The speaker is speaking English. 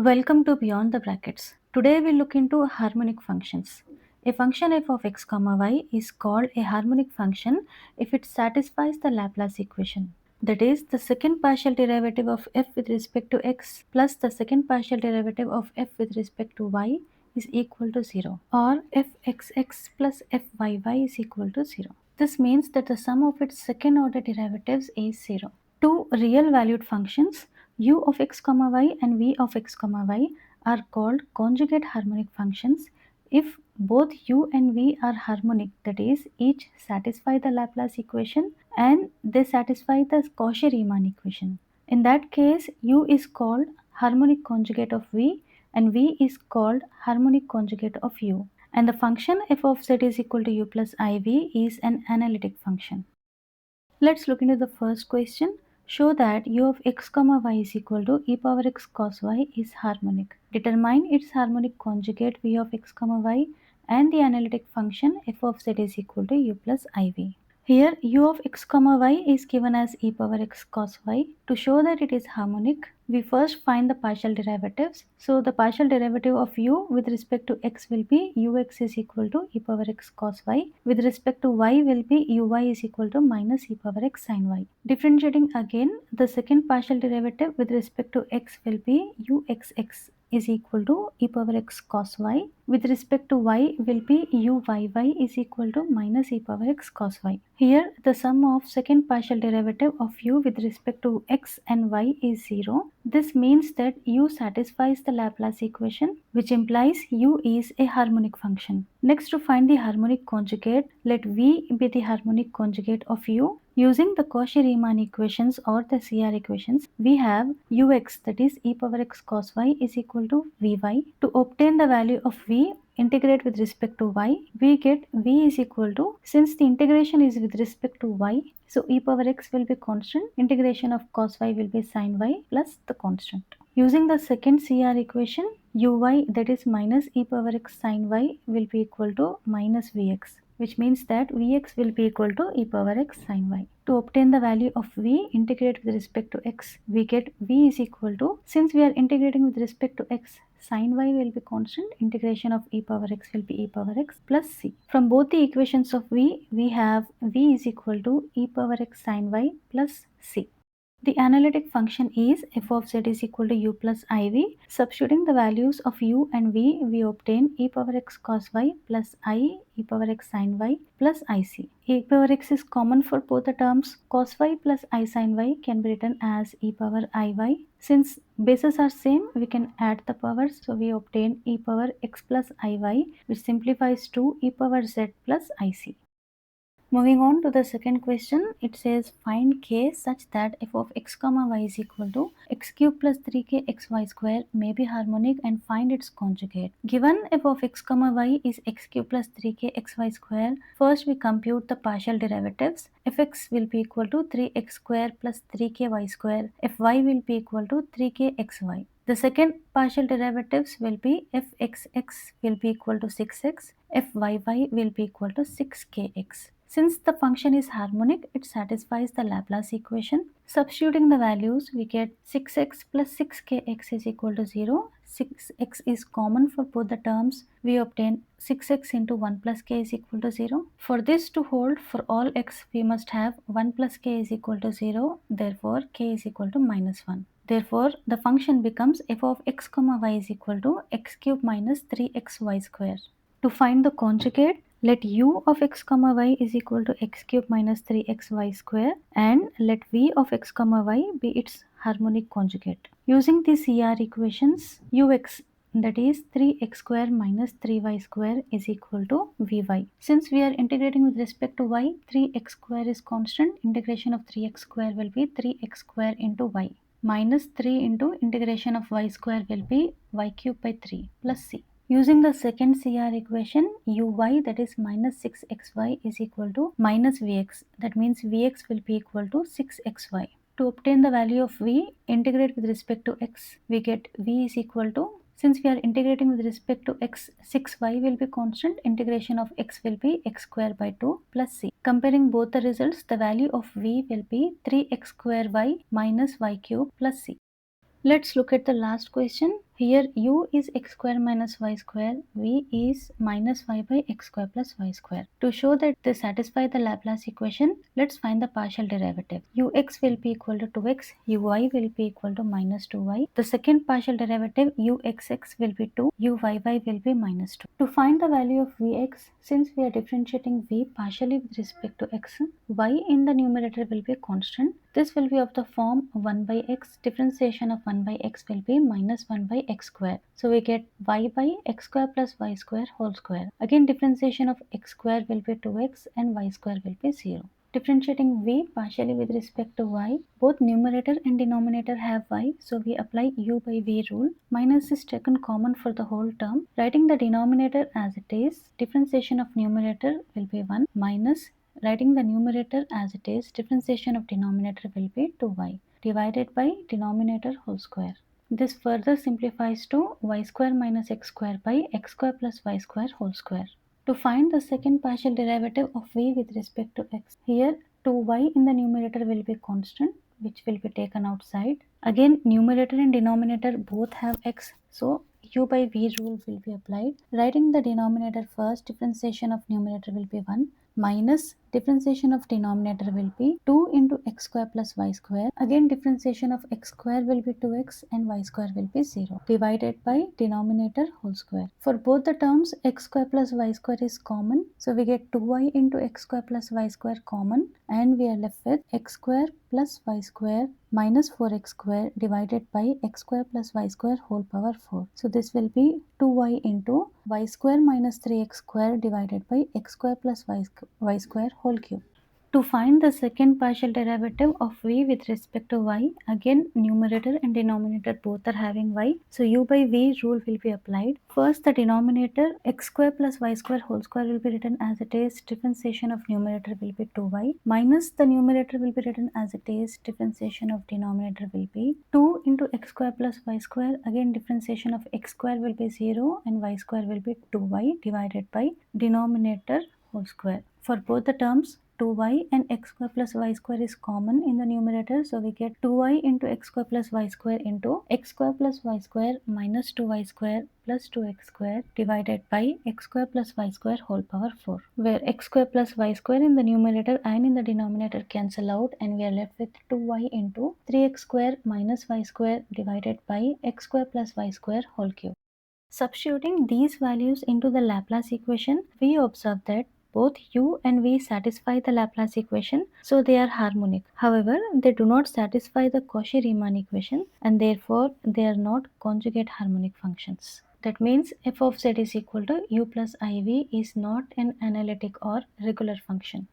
Welcome to Beyond the Brackets. Today we'll look into harmonic functions. A function f of x comma y is called a harmonic function if it satisfies the Laplace equation. That is, the second partial derivative of f with respect to x plus the second partial derivative of f with respect to y is equal to 0, or fxx plus fyy is equal to 0. This means that the sum of its second order derivatives is 0. Two real valued functions u of x comma y and v of x comma y are called conjugate harmonic functions if both u and v are harmonic, that is, each satisfy the Laplace equation and they satisfy the Cauchy-Riemann equation. In that case, u is called harmonic conjugate of v and v is called harmonic conjugate of u. And the function f of z is equal to u plus iv is an analytic function. Let's look into the first question. Show that u of x comma y is equal to e power x cos y is harmonic. Determine its harmonic conjugate v of x comma y and the analytic function f of z is equal to u plus iv. Here u of x comma y is given as e power x cos y. To show that it is harmonic, we first find the partial derivatives. So the partial derivative of u with respect to x will be ux is equal to e power x cos y. With respect to y will be uy is equal to minus e power x sin y. Differentiating again, the second partial derivative with respect to x will be uxx is equal to e power x cos y. With respect to y will be uyy is equal to minus e power x cos y. Here the sum of second partial derivative of u with respect to x and y is 0. This means that u satisfies the Laplace equation, which implies u is a harmonic function. Next, to find the harmonic conjugate, let v be the harmonic conjugate of u. Using the Cauchy-Riemann equations or the CR equations, we have ux, that is e power x cos y, is equal to vy. To obtain the value of v, integrate with respect to y, we get v is equal to, since the integration is with respect to y, so e power x will be constant, integration of cos y will be sin y plus the constant. Using the second CR equation, uy, that is minus e power x sin y, will be equal to minus vx, which means that vx will be equal to e power x sin y. To obtain the value of v, integrate with respect to x, we get v is equal to, since we are integrating with respect to x, sin y will be constant, integration of e power x will be e power x plus c. From both the equations of v, we have v is equal to e power x sin y plus c. The analytic function is f of z is equal to u plus iv. Substituting the values of u and v, we obtain e power x cos y plus I e power x sin y plus ic. E power x is common for both the terms. Cos y plus I sin y can be written as e power iy. Since bases are same, we can add the powers. So we obtain e power x plus iy, which simplifies to e power z plus ic. Moving on to the second question, it says find k such that f of x comma y is equal to x cube plus 3k xy square may be harmonic and find its conjugate. Given f of x comma y is x cube plus 3k xy square, first we compute the partial derivatives. Fx will be equal to 3x square plus 3k y square. Fy will be equal to 3k xy. The second partial derivatives will be fxx will be equal to 6x, fyy will be equal to 6kx. Since the function is harmonic, it satisfies the Laplace equation. Substituting the values, we get 6x plus 6kx is equal to 0. 6x is common for both the terms. We obtain 6x into 1 plus k is equal to 0. For this to hold for all x, we must have 1 plus k is equal to 0. Therefore, k is equal to minus 1. Therefore, the function becomes f of x comma y is equal to x cube minus 3xy square. To find the conjugate, let u of x comma y is equal to x cube minus 3xy square and let v of x comma y be its harmonic conjugate. Using the CR equations, ux, that is 3x square minus 3y square is equal to vy. Since we are integrating with respect to y, 3x square is constant, integration of 3x square will be 3x square into y minus 3 into integration of y square will be y cube by 3 plus c. Using the second CR equation, uy, that is minus 6xy is equal to minus vx. That means vx will be equal to 6xy. To obtain the value of v, integrate with respect to x. We get v is equal to, since we are integrating with respect to x, 6y will be constant, integration of x will be x square by 2 plus c. Comparing both the results, the value of v will be 3x square y minus y cube plus c. Let's look at the last question. Here u is x square minus y square, v is minus y by x square plus y square. To show that they satisfy the Laplace equation, let's find the partial derivative. Ux will be equal to 2x, uy will be equal to minus 2y. The second partial derivative uxx will be 2, uyy will be minus 2. To find the value of vx, since we are differentiating v partially with respect to x, y in the numerator will be constant. This will be of the form 1 by x. Differentiation of 1 by x will be minus 1 by x square. So we get y by x square plus y square whole square. Again, differentiation of x square will be 2x and y square will be 0. Differentiating v partially with respect to y, both numerator and denominator have y, so we apply u by v rule. Minus is taken common for the whole term. Writing the denominator as it is, differentiation of numerator will be 1 minus, writing the numerator as it is, differentiation of denominator will be 2y divided by denominator whole square. This further simplifies to y square minus x square by x square plus y square whole square. To find the second partial derivative of v with respect to x, here 2y in the numerator will be constant, which will be taken outside. Again, numerator and denominator both have x, so u by v rule will be applied. Writing the denominator first, differentiation of numerator will be 1 minus differentiation of denominator will be 2 into x square plus y square. Again, differentiation of x square will be 2x and y square will be 0 divided by denominator whole square. For both the terms, x square plus y square is common, so we get 2y into x square plus y square common, and we are left with x square plus y square minus 4x square divided by x square plus y square whole power 4. So this will be 2y into y square minus 3x square divided by x square plus y square whole cube. To find the second partial derivative of v with respect to y, again numerator and denominator both are having y, so u by v rule will be applied. First, the denominator x square plus y square whole square will be written as it is, differentiation of numerator will be 2y, minus the numerator will be written as it is, differentiation of denominator will be 2 into x square plus y square. Again, differentiation of x square will be 0 and y square will be 2y divided by denominator whole square. For both the terms, 2y and x square plus y square is common in the numerator, so we get 2y into x square plus y square into x square plus y square minus 2y square plus 2x square divided by x square plus y square whole power 4, where x square plus y square in the numerator and in the denominator cancel out, and we are left with 2y into 3x square minus y square divided by x square plus y square whole cube. Substituting these values into the Laplace equation, we observe that both u and v satisfy the Laplace equation, so they are harmonic. However, they do not satisfy the Cauchy-Riemann equation, and therefore they are not conjugate harmonic functions. That means f of z is equal to u plus iv is not an analytic or regular function.